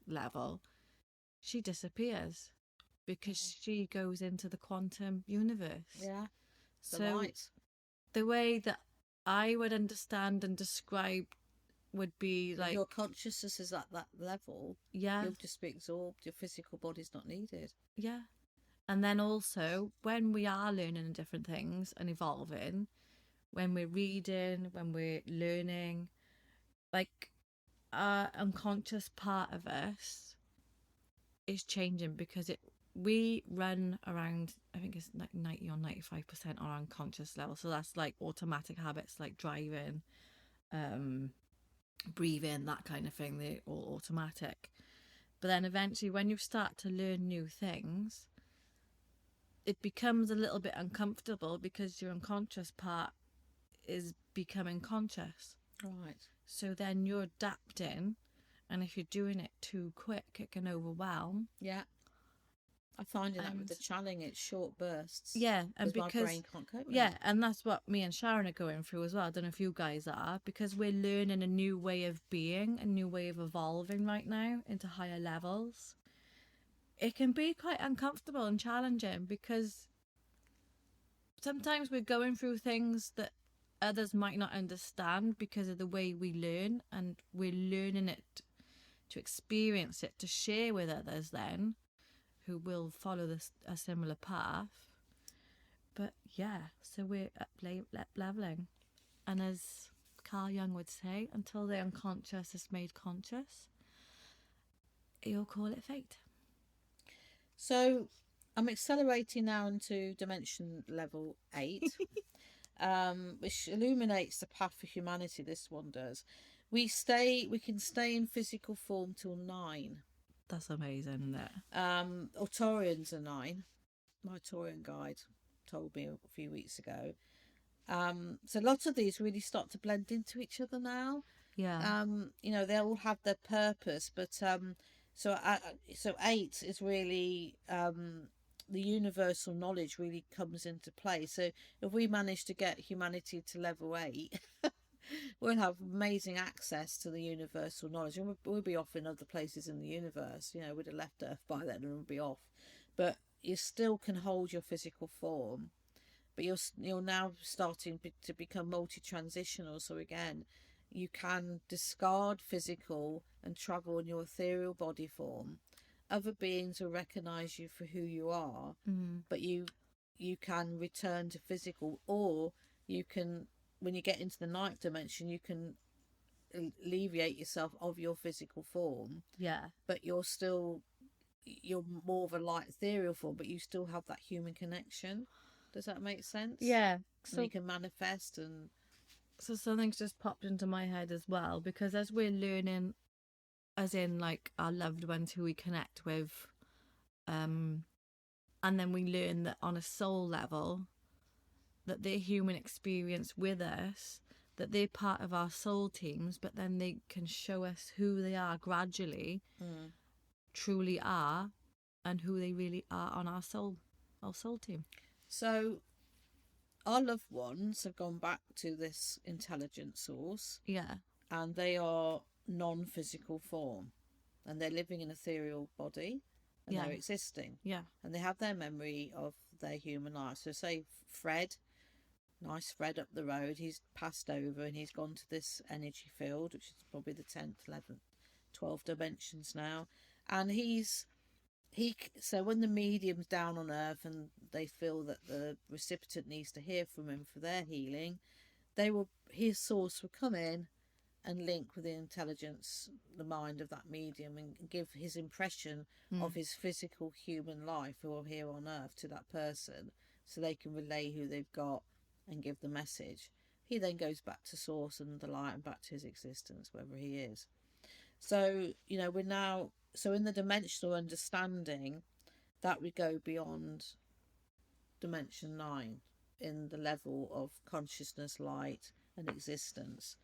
level, she disappears because she goes into the quantum universe. Yeah. So the way that I would understand and describe would be like, your consciousness is at that level. Yeah. You'll just be absorbed. Your physical body's not needed. Yeah. And then also, when we are learning different things and evolving, when we're reading, when we're learning, like, our unconscious part of us is changing because we run around, I think it's like 90 or 95% on our unconscious level. So that's like automatic habits like driving, breathing, that kind of thing. They're all automatic. But then eventually, when you start to learn new things, it becomes a little bit uncomfortable because your unconscious part is becoming conscious. Right. So then you're adapting, and if you're doing it too quick, it can overwhelm. Yeah. I find that with the channeling, it's short bursts. Yeah, and because my brain can't cope with yeah, it. and that's what me and Sharon are going through as well. I don't know if you guys are, because we're learning a new way of being, a new way of evolving right now into higher levels. It can be quite uncomfortable and challenging because sometimes we're going through things that others might not understand because of the way we learn, and we're learning it to experience it, to share with others then, who will follow a similar path. But yeah, so we're leveling. And as Carl Jung would say, until the unconscious is made conscious, you'll call it fate. So I'm accelerating now into dimension level 8, which illuminates the path for humanity. This one does. We can stay in physical form till 9. That's amazing, isn't it? Taurians are 9. My Taurian guide told me a few weeks ago. So lots of these really start to blend into each other now. Yeah. They all have their purpose, but so 8 is really the universal knowledge really comes into play. So if we manage to get humanity to level 8, we'll have amazing access to the universal knowledge, and we'll be off in other places in the universe. We'd have left Earth by then and we'll be off. But you still can hold your physical form, but you're now starting to become multi-transitional. So again, you can discard physical and travel in your ethereal body form. Other beings will recognize you for who you are, but you can return to physical, or you can, when you get into the 9th dimension, you can alleviate yourself of your physical form. Yeah. But you're more of a light ethereal form, but you still have that human connection. Does that make sense? Yeah. So you can manifest. And so something's just popped into my head as well, because as we're learning, as in like our loved ones who we connect with, and then we learn that on a soul level, that their human experience with us, that they're part of our soul teams, but then they can show us who they are gradually, truly are, and who they really are on our soul team. So our loved ones have gone back to this intelligent source. Yeah. And they are non-physical form, and they're living in ethereal body, and they're existing. Yeah. And they have their memory of their human life. So say Fred, nice Fred up the road, he's passed over and he's gone to this energy field, which is probably the 10th, 11th, 12th dimensions now, and he's so when the medium's down on earth and they feel that the recipient needs to hear from him for their healing, his source will come in and link with the intelligence, the mind of that medium, and give his impression of his physical human life or here on earth to that person, so they can relay who they've got and give the message. He then goes back to source and the light and back to his existence, wherever he is. So, we're now, so in the dimensional understanding, that we go beyond dimension 9 in the level of consciousness, light and existence.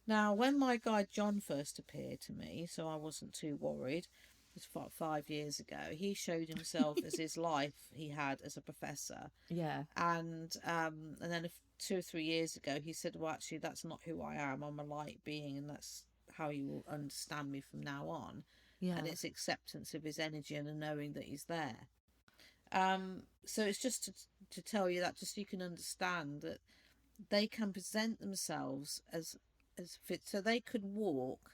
Now, when my guide John first appeared to me, so I wasn't too worried, it was 5 years ago, he showed himself as his life he had as a professor. Yeah. And then 2 or 3 years ago, he said, well, actually, that's not who I am. I'm a light being, and that's how you will understand me from now on. Yeah. And it's acceptance of his energy and a knowing that he's there. So it's just to tell you that, just so you can understand that they can present themselves as fit, so they could walk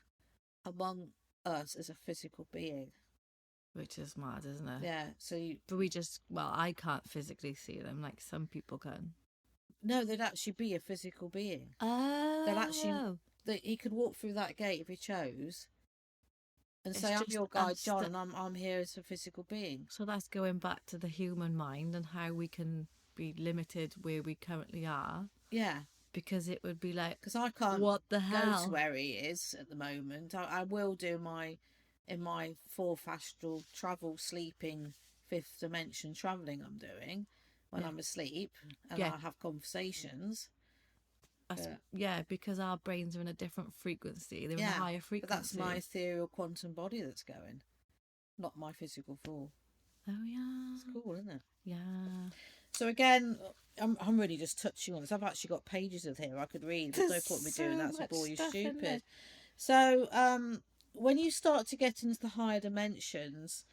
among us as a physical being, which is mad, isn't it? Yeah. So but I can't physically see them like some people can. No, they'd actually be a physical being. He could walk through that gate if he chose and say, I'm your guide John, and I'm here as a physical being. So that's going back to the human mind and how we can be limited where we currently are. Yeah. Because it would be like, because I can't what the hell? Go to where he is at the moment. I will do in my fourth astral travel, sleeping, fifth dimension travelling I'm doing when I'm asleep, and I have conversations. Because our brains are in a different frequency. They're in a higher frequency. But that's my ethereal quantum body that's going, not my physical form. Oh yeah, it's cool, isn't it? Yeah. So again, I'm really just touching on this. I've actually got pages of here I could read. There's no point in me doing that. So bore you stupid. So when you start to get into the higher dimensions,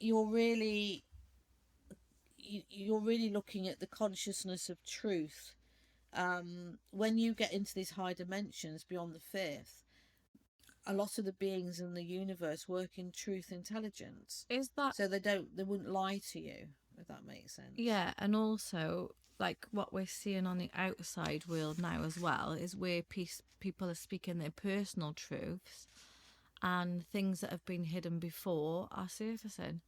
you're really looking at the consciousness of truth. When you get into these high dimensions beyond the fifth, a lot of the beings in the universe work in truth intelligence. Is that so they wouldn't lie to you, if that makes sense? Yeah, and also like what we're seeing on the outside world now as well is where people are speaking their personal truths, and things that have been hidden before are surfacing.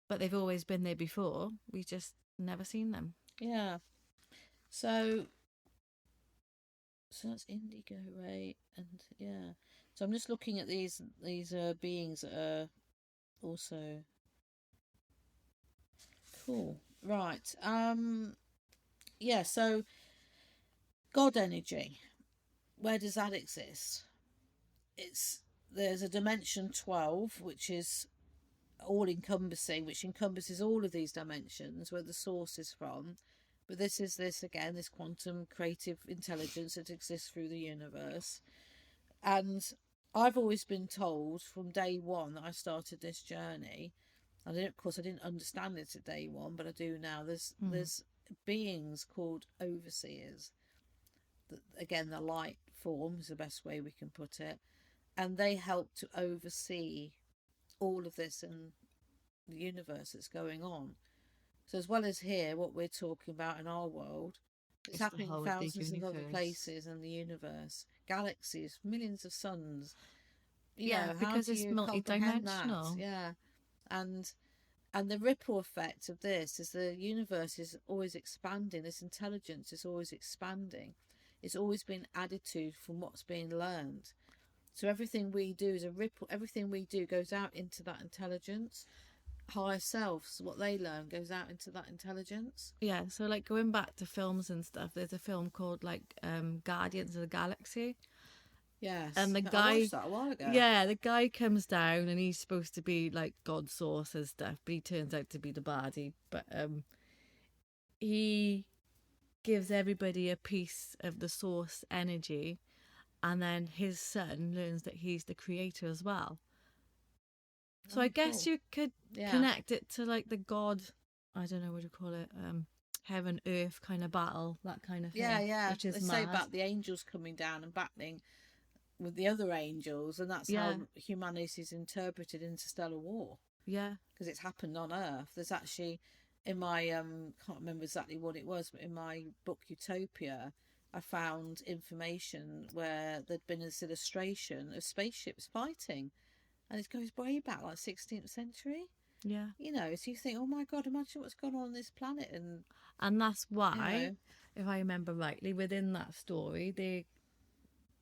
But they've always been there before. We just never seen them. Yeah. So that's indigo, right? And yeah. So I'm just looking at these beings that are also cool. Right. Yeah, so God energy. Where does that exist? There's a dimension 12, which is all encompassing, which encompasses all of these dimensions where the source is from. But this quantum creative intelligence that exists through the universe. And I've always been told from day one that I started this journey, and of course I didn't understand it at day one, but I do now. There's beings called overseers. Again, the light form is the best way we can put it, and they help to oversee all of this in the universe that's going on. So as well as here, what we're talking about in our world, it's happening in thousands of other places in the universe, galaxies, millions of suns. Because it's multi-dimensional. Yeah, and the ripple effect of this is the universe is always expanding. This intelligence is always expanding. It's always been added to from what's being learned. So everything we do is a ripple. Everything we do goes out into that intelligence. Higher selves, what they learn goes out into that intelligence. Yeah, so like going back to films and stuff, there's a film called like Guardians of the Galaxy. Yes, and the guy, I watched that a while ago. Yeah, the guy comes down and he's supposed to be like God's source and stuff, but he turns out to be the baddie. But he gives everybody a piece of the source energy, and then his son learns that he's the creator as well. So I guess you could connect it to like the God, I don't know what you call it, heaven earth kind of battle, that kind of thing. Yeah. Which is they say about the angels coming down and battling with the other angels, and that's Yeah. how humanity's interpreted interstellar war, Yeah. because it's happened on Earth. There's actually, in my can't remember exactly what it was, but in my book Utopia, I found information where there'd been this illustration of spaceships fighting, and it goes way back, like 16th century. Yeah. You know, so you think, oh my God, imagine what's gone on this planet. And that's why, You know. if I remember rightly, within that story, the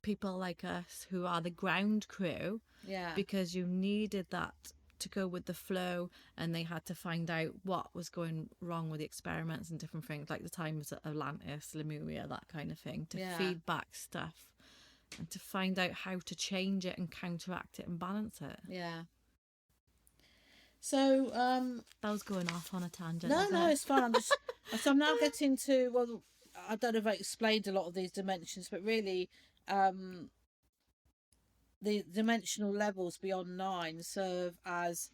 people like us who are the ground crew, Yeah. because you needed that to go with the flow, and they had to find out what was going wrong with the experiments and different things, like the times of Atlantis, Lemuria, that kind of thing, to feed back stuff and to find out how to change it and counteract it and balance it. Yeah. So that was going off on a tangent. No, it's fine. I'm now getting to, well, I don't know if I explained a lot of these dimensions, but really the dimensional levels beyond 9 serve as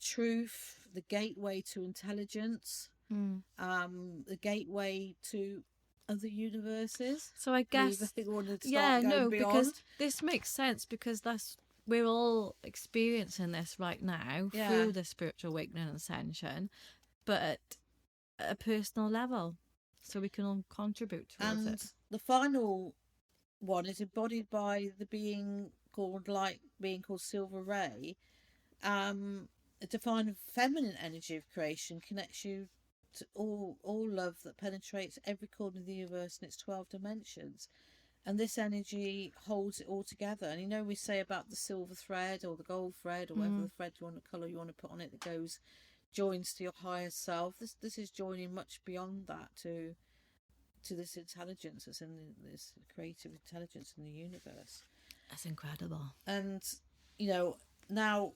truth, the gateway to intelligence, the gateway to other universes. So I guess because this makes sense, because we're all experiencing this right now through the spiritual awakening and ascension, but at a personal level, so we can all contribute towards it. The final one is embodied by the being called Silver Ray. A divine feminine energy of creation connects you to all love that penetrates every corner of the universe in its 12 dimensions. And this energy holds it all together. And you know, we say about the silver thread or the gold thread or whatever the thread colour you want to put on it that joins to your higher self. This is joining much beyond that to this intelligence that's in this creative intelligence in the universe. That's incredible. And you know, now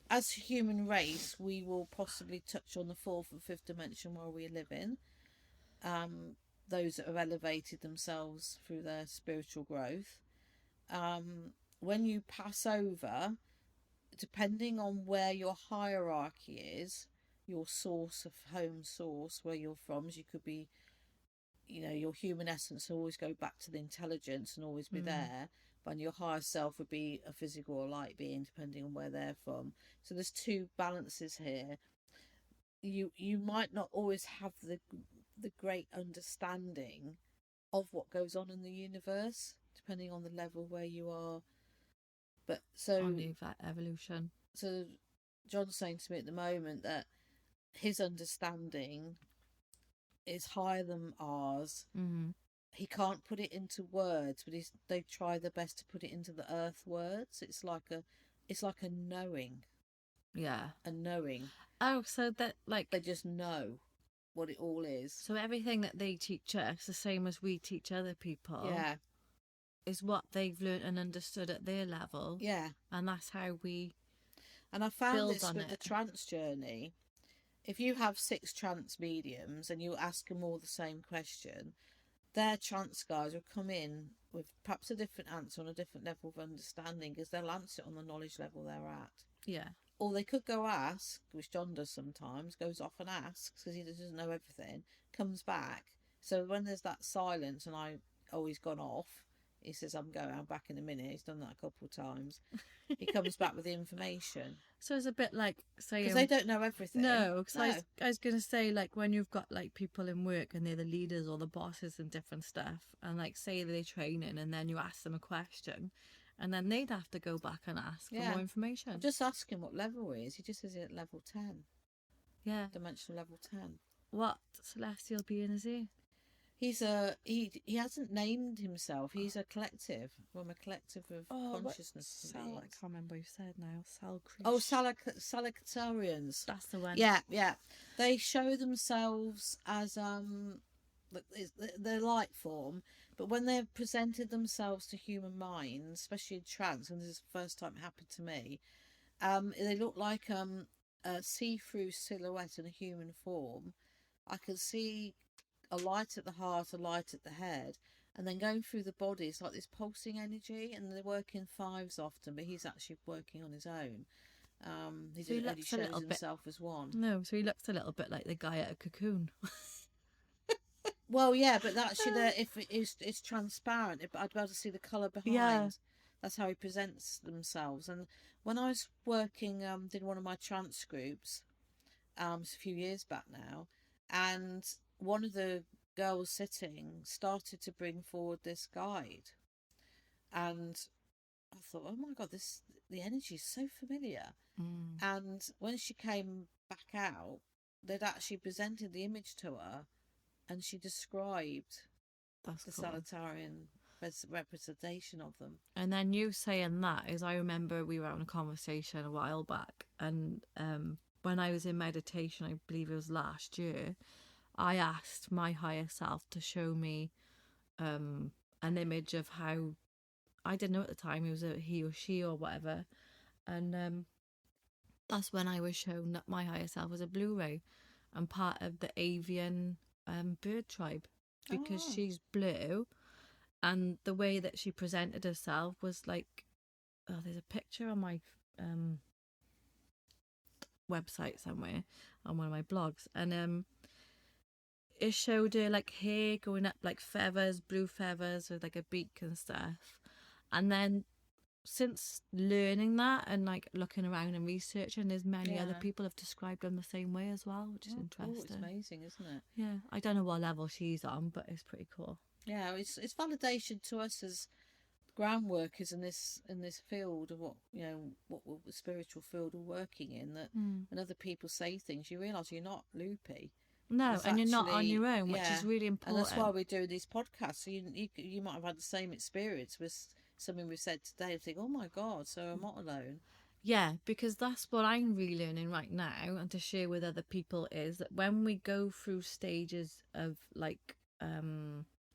as a human race, we will possibly touch on the 4th and 5th dimension where we live in. Those that have elevated themselves through their spiritual growth. When you pass over, depending on where your hierarchy is, your source of home source, where you're from, you could be, you know, your human essence will always go back to the intelligence and always be there, but your higher self would be a physical or light being, depending on where they're from. So there's two balances here. You might not always have the great understanding of what goes on in the universe, depending on the level where you are. But so on the evolution. So John's saying to me at the moment that his understanding is higher than ours. He can't put it into words, but they try their best to put it into the earth words. It's like a knowing. Yeah. A knowing. Oh, so that they just know what it all is. So everything that they teach us, the same as we teach other people, is what they've learned and understood at their level. Yeah. And that's how we And I found this with the trance journey. If you have 6 trance mediums and you ask them all the same question, their trance guys will come in with perhaps a different answer on a different level of understanding, because they'll answer it on the knowledge level they're at. Yeah. Or they could go ask, which John does sometimes, goes off and asks because he doesn't know everything, comes back. So when there's that silence and he's gone off, he says, I'm back in a minute. He's done that a couple of times. He comes back with the information. So it's a bit like saying... Because they don't know everything. No, because I was going to say, like, when you've got, like, people in work and they're the leaders or the bosses and different stuff, and, like, say they're training and then you ask them a question, and then they'd have to go back and ask for more information. I'm just asking what level he is. He just says he's at level 10. Yeah. Dimensional level 10. What celestial being is he? He hasn't named himself. He's a collective. From a collective of consciousness. I can't remember what you said now. Salacatarians. That's the one. Yeah. They show themselves as their light form, but when they've presented themselves to human minds, especially in trance, and this is the first time it happened to me, they look like a see-through silhouette in a human form. I can see a light at the heart, a light at the head, and then going through the body, it's like this pulsing energy, and they work in 5s often, but he's actually working on his own. He doesn't really show himself as one. No, so he looks a little bit like the guy at a cocoon. Well, yeah, but actually, if it's transparent, I'd be able to see the colour behind. Yeah. That's how he presents themselves. And when I was working, did one of my trance groups, it's a few years back now, and one of the girls sitting started to bring forward this guide, and I thought, oh my God, the energy is so familiar. And when she came back out, they'd actually presented the image to her, and she described That's the cool. Salutarian representation of them. And then you saying that is, I remember we were having a conversation a while back, and when I was in meditation, I believe it was last year, I asked my higher self to show me an image of how, I didn't know at the time it was a he or she or whatever, and that's when I was shown that my higher self was a blue-ray and part of the avian bird tribe, because she's blue, and the way that she presented herself was like, oh, there's a picture on my website somewhere, on one of my blogs, and it showed her like hair going up like feathers, blue feathers with like a beak and stuff. And then since learning that and like looking around and researching, there's many other people have described them the same way as well, which is interesting. Cool. It's amazing, isn't it? Yeah, I don't know what level she's on, but it's pretty cool. Yeah, it's validation to us as ground workers in this field of what the spiritual field we're working in, that when other people say things, you realise you're not loopy. No, and you're not on your own, which is really important. And that's why we do these podcasts. So you might have had the same experience with something we've said today and think, oh my God, so I'm not alone. Yeah, because that's what I'm relearning right now, and to share with other people, is that when we go through stages of like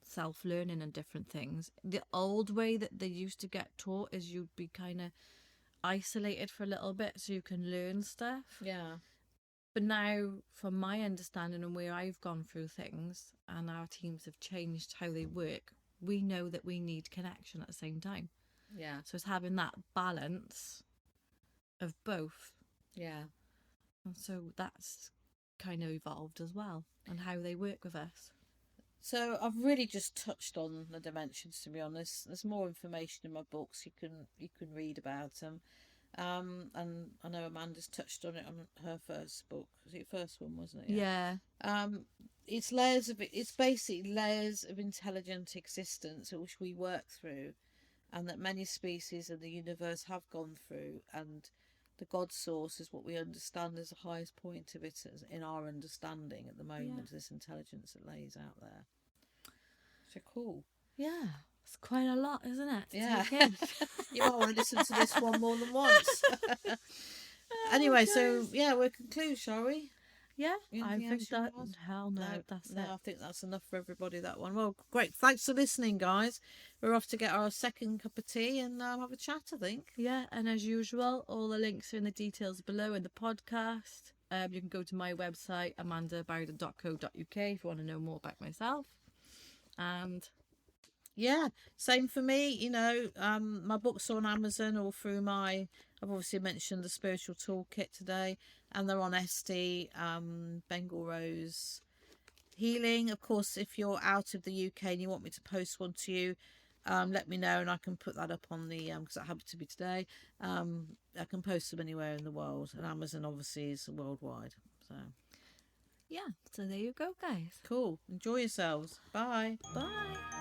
self-learning and different things, the old way that they used to get taught is you'd be kind of isolated for a little bit so you can learn stuff. Yeah. But now, from my understanding and where I've gone through things, and our teams have changed how they work, we know that we need connection at the same time. Yeah. So it's having that balance of both. Yeah. And so that's kind of evolved as well, and how they work with us. So I've really just touched on the dimensions, to be honest. There's more information in my books. You can read about them. And I know Amanda's touched on it on her first book. Was it your first one, wasn't it? Yeah. It's basically layers of intelligent existence which we work through, and that many species in the universe have gone through, and the God source is what we understand as the highest point of it in our understanding at the moment, this intelligence that lays out there. So cool. Yeah. It's quite a lot, isn't it? Yeah. You might want to listen to this one more than once. Anyway, so we'll conclude, shall we? Yeah, I think that. Hell no, that's it. I think that's enough for everybody, that one. Well, great. Thanks for listening, guys. We're off to get our second cup of tea and have a chat, I think. Yeah, and as usual, all the links are in the details below in the podcast. You can go to my website, amandabarrydon.co.uk, if you want to know more about myself. And yeah, same for me. My books are on Amazon or through I've obviously mentioned the Spiritual Toolkit today, and they're on Esty, Bengal Rose Healing. Of course, if you're out of the UK and you want me to post one to you, let me know and I can put that up on the, because that happened to be today. I can post them anywhere in the world, and Amazon obviously is worldwide. So yeah, so there you go, guys. Cool. Enjoy yourselves. Bye. Bye.